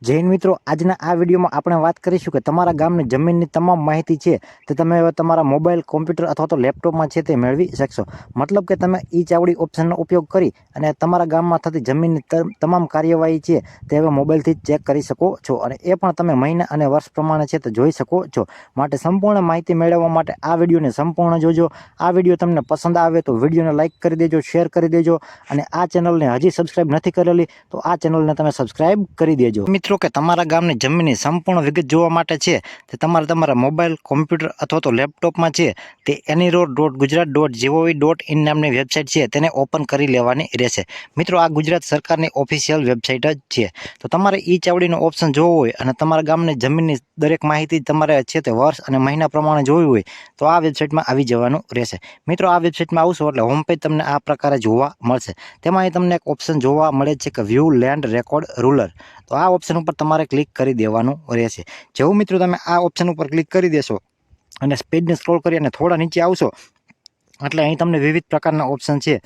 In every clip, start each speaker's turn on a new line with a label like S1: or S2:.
S1: જય હિન્દ મિત્રો, આજના આ વિડીયોમાં આપણે વાત કરીશું કે તમારા ગામની જમીનની તમામ માહિતી છે તે તમે હવે તમારા મોબાઈલ, કોમ્પ્યુટર અથવા તો લેપટોપમાં છે તે મેળવી શકશો. મતલબ કે તમે ઈ ચાવડી ઓપ્શનનો ઉપયોગ કરી અને તમારા ગામમાં થતી જમીનની તમામ કાર્યવાહી છે તે હવે મોબાઈલથી જ ચેક કરી શકો છો, અને એ પણ તમે મહિના અને વર્ષ પ્રમાણે છે તે જોઈ શકો છો. માટે સંપૂર્ણ માહિતી મેળવવા માટે આ વિડીયોને સંપૂર્ણ જોજો. આ વિડીયો તમને પસંદ આવે તો વિડીયોને લાઇક કરી દેજો, શેર કરી દેજો, અને આ ચેનલને હજી સબસ્ક્રાઇબ નથી કરેલી તો આ ચેનલને તમે સબસ્ક્રાઇબ કરી દેજો. મિત્રો કે તમારા ગામની જમીનની સંપૂર્ણ વિગત જોવા માટે છે તે તમારા મોબાઈલ, કોમ્પ્યુટર અથવા તો લેપટોપમાં છે તે anyroad.gujarat.gov.in નામની વેબસાઇટ છે તેને ઓપન કરી લેવાની રહેશે. મિત્રો, આ ગુજરાત સરકારની ઓફિશિયલ વેબસાઇટ જ છે. તો તમારે ઈ ચાવડીનો ઓપ્શન જોવો હોય અને તમારા ગામની જમીનની દરેક માહિતી તમારે છે તે વર્ષ અને મહિના પ્રમાણે જોવી હોય તો આ વેબસાઇટમાં આવી જવાનું રહેશે. મિત્રો, આ વેબસાઇટમાં આવશો એટલે હોમ પેજ તમને આ પ્રકારે જોવા મળશે. તેમાં અહીં તમને એક ઓપ્શન જોવા મળે છે કે વ્યૂ લેન્ડ રેકોર્ડ રૂરલ. તો આ ઓપ્શન ઉપર તમારે ક્લિક કરી દેવાનું રહેશે. જેવું મિત્રો તમે આ ઓપ્શન ઉપર ક્લિક કરી દેશો અને પેજને સ્ક્રોલ કરી અને થોડા નીચે આવશો એટલે અહીં તમને વિવિધ પ્રકારના ઓપ્શન છે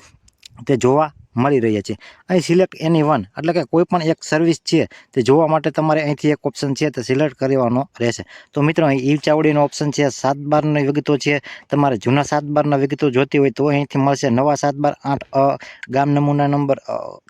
S1: તે જોવા મળી રહ્યા છે. અહીં સિલેક્ટ એની વન એટલે કે કોઈ પણ એક સર્વિસ છે તે જોવા માટે તમારે અહીંથી એક ઓપ્શન છે તે સિલેક્ટ કરવાનો રહેશે. તો મિત્રો, અહીં ઈ ચાવડીનો ઓપ્શન છે, 7/12ની વિગતો છે. તમારે જૂના 7/12ના વિગતો જોતી હોય તો અહીંથી મળશે. નવા 7/12 ગામ નમૂના નંબર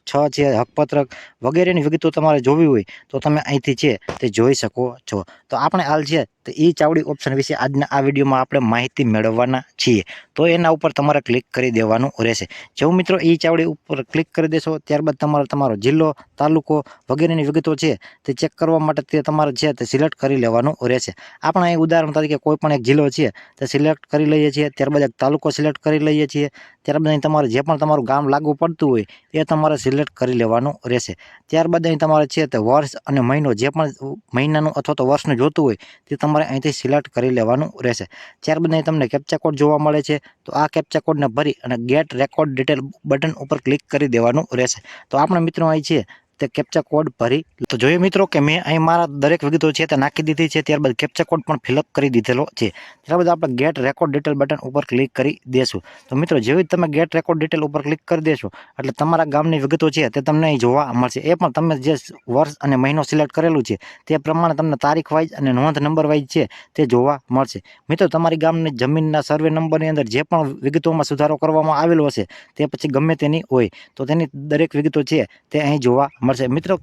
S1: 6 છે, હકપત્રક વગેરેની વિગતો તમારે જોવી હોય તો તમે અહીંથી છે તે જોઈ શકો છો. તો આપણે હાલ છે તો ઈ ચાવડી ઓપ્શન વિશે આજના આ વિડીયોમાં આપણે માહિતી મેળવવાના છીએ. તો એના ઉપર તમારે ક્લિક કરી દેવાનું રહેશે. જેવું મિત્રો ઈ ચાવડી ઉપર ક્લિક કરી દેશો ત્યારબાદ તમારો જિલ્લો, તાલુકો વગેરેની વિગતો છે તે ચેક કરવા માટે તે તમારે છે તે સિલેક્ટ કરી લેવાનું રહેશે. આપણે અહીં ઉદાહરણ તરીકે કોઈ પણ એક જિલ્લો છે તે સિલેક્ટ કરી લઈએ છીએ, ત્યારબાદ એક તાલુકો સિલેક્ટ કરી લઈએ છીએ, ત્યારબાદ અહીં તમારે જે પણ તમારું ગામ લાગુ પડતું હોય એ તમારે સિલેક્ટ કરી લેવાનું રહેશે. ત્યારબાદ અહીં તમારે છે તે વર્ષ અને મહિનો જે પણ મહિનાનું અથવા તો વર્ષનું જોતું હોય તે તમારે અહીંથી સિલેક્ટ કરી લેવાનું રહેશે. ત્યારબાદ અહીં તમને કેપ્ચા કોડ જોવા મળે છે તો આ કેપ્ચા કોડને ભરી અને ગેટ રેકોર્ડ ડિટેલ બટન ઉપર ક્લિક કરી દેવાનું રહેશે. તો આપણે મિત્રો અહીં છે તે કેપ્ચા કોડ ભરી તો જોઈએ મિત્રો કે મેં અહીં મારા દરેક વિગતો છે તે નાખી દીધી છે. ત્યારબાદ કેપ્ચા કોડ પણ ફિલઅપ કરી દીધેલો છે. ત્યારબાદ આપણે ગેટ રેકોર્ડ ડિટેલ બટન ઉપર ક્લિક કરી દેશું. તો મિત્રો, જેવી તમે ગેટ રેકોર્ડ ડિટેલ ઉપર ક્લિક કરી દેશો એટલે તમારા ગામની વિગતો છે તે તમને અહીં જોવા મળશે. એ પણ તમે જે વર્ષ અને મહિનો સિલેક્ટ કરેલું છે તે પ્રમાણે તમને તારીખ વાઇઝ અને નોંધ નંબર વાઇઝ છે તે જોવા મળશે. મિત્રો, તમારી ગામની જમીનના સર્વે નંબરની અંદર જે પણ વિગતોમાં સુધારો કરવામાં આવેલો હશે તે પછી ગમે તેની હોય તો તેની દરેક વિગતો છે તે અહીં જોવા મળશે. મિત્રો,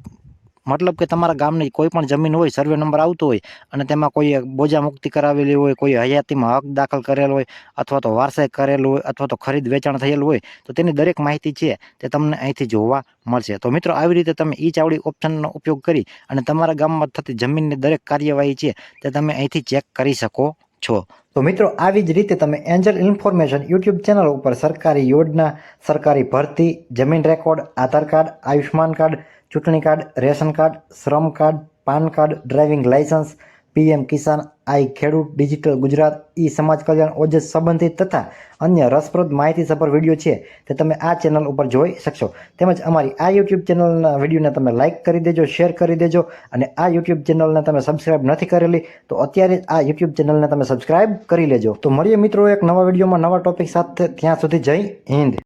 S1: મતલબ કે તમારા ગામની કોઈ પણ જમીન હોય, સર્વે નંબર આવતો હોય અને તેમાં કોઈ બોજા મુક્તિ કરાવેલી હોય, કોઈ હયાતીમાં હક દાખલ કરેલ હોય અથવા તો વારસાઈ કરેલું હોય અથવા તો ખરીદ વેચાણ થયેલું હોય તો તેની દરેક માહિતી છે તે તમને અહીંથી જોવા મળશે. તો મિત્રો, આવી રીતે તમે ઈ ચાવડી ઓપ્શનનો ઉપયોગ કરી અને તમારા ગામમાં થતી જમીનની દરેક કાર્યવાહી છે તે તમે અહીંથી ચેક કરી શકો છો. તો મિત્રો, આવી જ રીતે તમે એન્જલ ઇન્ફોર્મેશન યુટ્યુબ ચેનલ ઉપર સરકારી યોજના, સરકારી ભરતી, જમીન record, Aadhaar card, Ayushman card, ચૂંટણી card, ration card, Shram card, PAN card, driving licence, PM Kisan, i Khedut, digital Gujarat, ઈ સમાજ કલ્યાણ, ઓજસ સંબંધિત તથા અન્ય રસપ્રદ માહિતીસભર વિડીયો છે તે તમે આ ચેનલ ઉપર જોઈ શકશો. તેમજ અમારી આ યુટ્યુબ ચેનલના વિડીયોને તમે લાઇક કરી દેજો, શેર કરી દેજો, અને આ યુટ્યુબ ચેનલને તમે સબસ્ક્રાઇબ નથી કરેલી તો અત્યારે જ આ યુટ્યુબ ચેનલને તમે સબસ્ક્રાઇબ કરી લેજો. તો મળીએ મિત્રો એક નવા વિડીયોમાં નવા ટોપિક સાથે. ત્યાં સુધી જય હિન્દ.